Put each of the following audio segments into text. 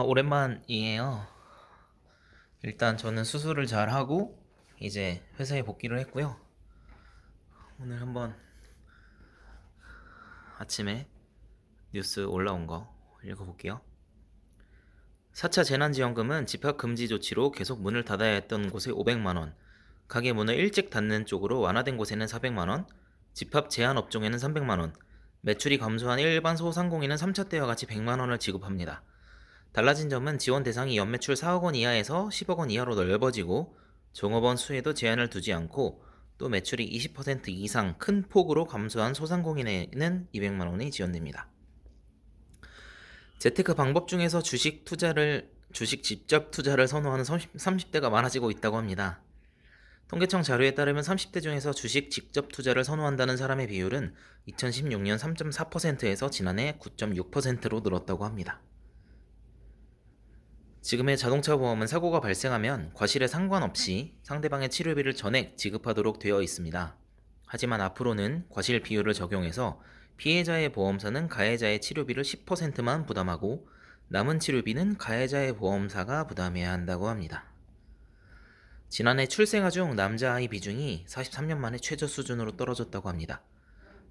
오랜만이에요. 일단 저는 수술을 잘 하고 이제 회사에 복귀를 했고요. 오늘 한번 아침에 뉴스 올라온 거 읽어볼게요. 4차 재난지원금은 집합 금지 조치로 계속 문을 닫아야 했던 곳에 500만 원, 가게 문을 일찍 닫는 쪽으로 완화된 곳에는 400만 원, 집합 제한 업종에는 300만 원, 매출이 감소한 일반 소상공인은 3차 때와 같이 100만 원을 지급합니다. 달라진 점은 지원 대상이 연매출 4억 원 이하에서 10억 원 이하로 넓어지고 종업원 수에도 제한을 두지 않고 또 매출이 20% 이상 큰 폭으로 감소한 소상공인에는 200만 원이 지원됩니다. 재테크 방법 중에서 주식 직접 투자를 선호하는 30대가 많아지고 있다고 합니다. 통계청 자료에 따르면 30대 중에서 주식 직접 투자를 선호한다는 사람의 비율은 2016년 3.4%에서 지난해 9.6%로 늘었다고 합니다. 지금의 자동차 보험은 사고가 발생하면 과실에 상관없이 상대방의 치료비를 전액 지급하도록 되어 있습니다. 하지만 앞으로는 과실 비율을 적용해서 피해자의 보험사는 가해자의 치료비를 10%만 부담하고 남은 치료비는 가해자의 보험사가 부담해야 한다고 합니다. 지난해 출생아 중 남자아이 비중이 43년 만에 최저 수준으로 떨어졌다고 합니다.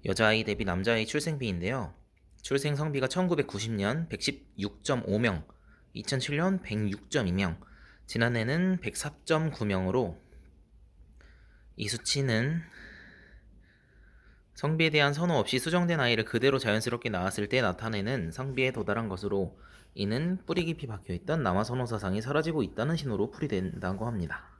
여자아이 대비 남자아이 출생비인데요. 출생 성비가 1990년 116.5명, 2007년 106.2명, 지난해는 104.9명으로 이 수치는 성비에 대한 선호 없이 수정된 아이를 그대로 자연스럽게 낳았을 때 나타내는 성비에 도달한 것으로 이는 뿌리 깊이 박혀있던 남아 선호 사상이 사라지고 있다는 신호로 풀이된다고 합니다.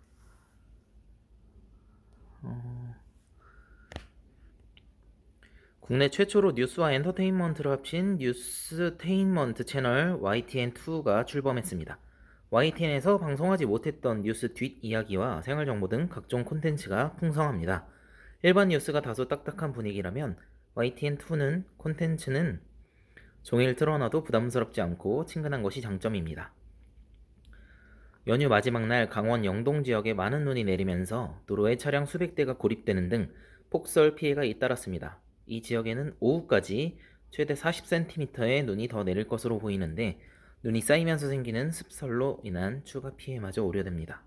국내 최초로 뉴스와 엔터테인먼트를 합친 뉴스테인먼트 채널 YTN2가 출범했습니다. YTN에서 방송하지 못했던 뉴스 뒷이야기와 생활정보 등 각종 콘텐츠가 풍성합니다. 일반 뉴스가 다소 딱딱한 분위기라면 YTN2는 콘텐츠는 종일 틀어놔도 부담스럽지 않고 친근한 것이 장점입니다. 연휴 마지막 날 강원 영동 지역에 많은 눈이 내리면서 도로에 차량 수백 대가 고립되는 등 폭설 피해가 잇따랐습니다. 이 지역에는 오후까지 최대 40cm의 눈이 더 내릴 것으로 보이는데 눈이 쌓이면서 생기는 습설로 인한 추가 피해마저 우려됩니다.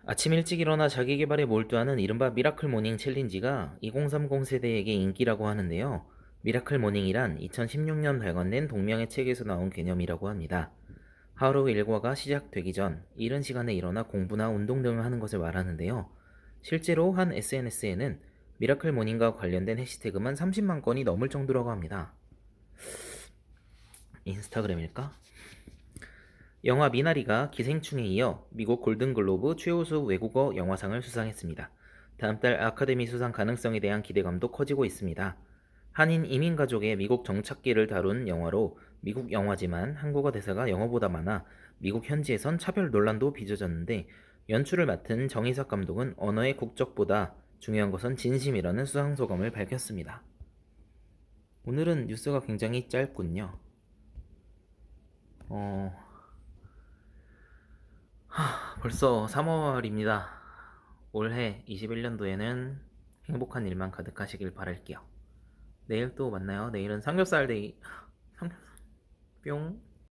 아침 일찍 일어나 자기계발에 몰두하는 이른바 미라클 모닝 챌린지가 2030 세대에게 인기라고 하는데요. 미라클 모닝이란 2016년 발간된 동명의 책에서 나온 개념이라고 합니다. 하루 일과가 시작되기 전 이른 시간에 일어나 공부나 운동 등을 하는 것을 말하는데요. 실제로 한 SNS에는 미라클 모닝과 관련된 해시태그만 30만 건이 넘을 정도라고 합니다. 인스타그램일까? 영화 미나리가 기생충에 이어 미국 골든글로브 최우수 외국어 영화상을 수상했습니다. 다음 달 아카데미 수상 가능성에 대한 기대감도 커지고 있습니다. 한인 이민가족의 미국 정착기를 다룬 영화로 미국 영화지만 한국어 대사가 영어보다 많아 미국 현지에선 차별 논란도 빚어졌는데 연출을 맡은 정희석 감독은 언어의 국적보다 중요한 것은 진심이라는 수상소감을 밝혔습니다. 오늘은 뉴스가 굉장히 짧군요. 벌써 3월입니다. 올해 21년도에는 행복한 일만 가득하시길 바랄게요. 내일 또 만나요. 내일은 삼겹살 데이. 삼겹살 뿅.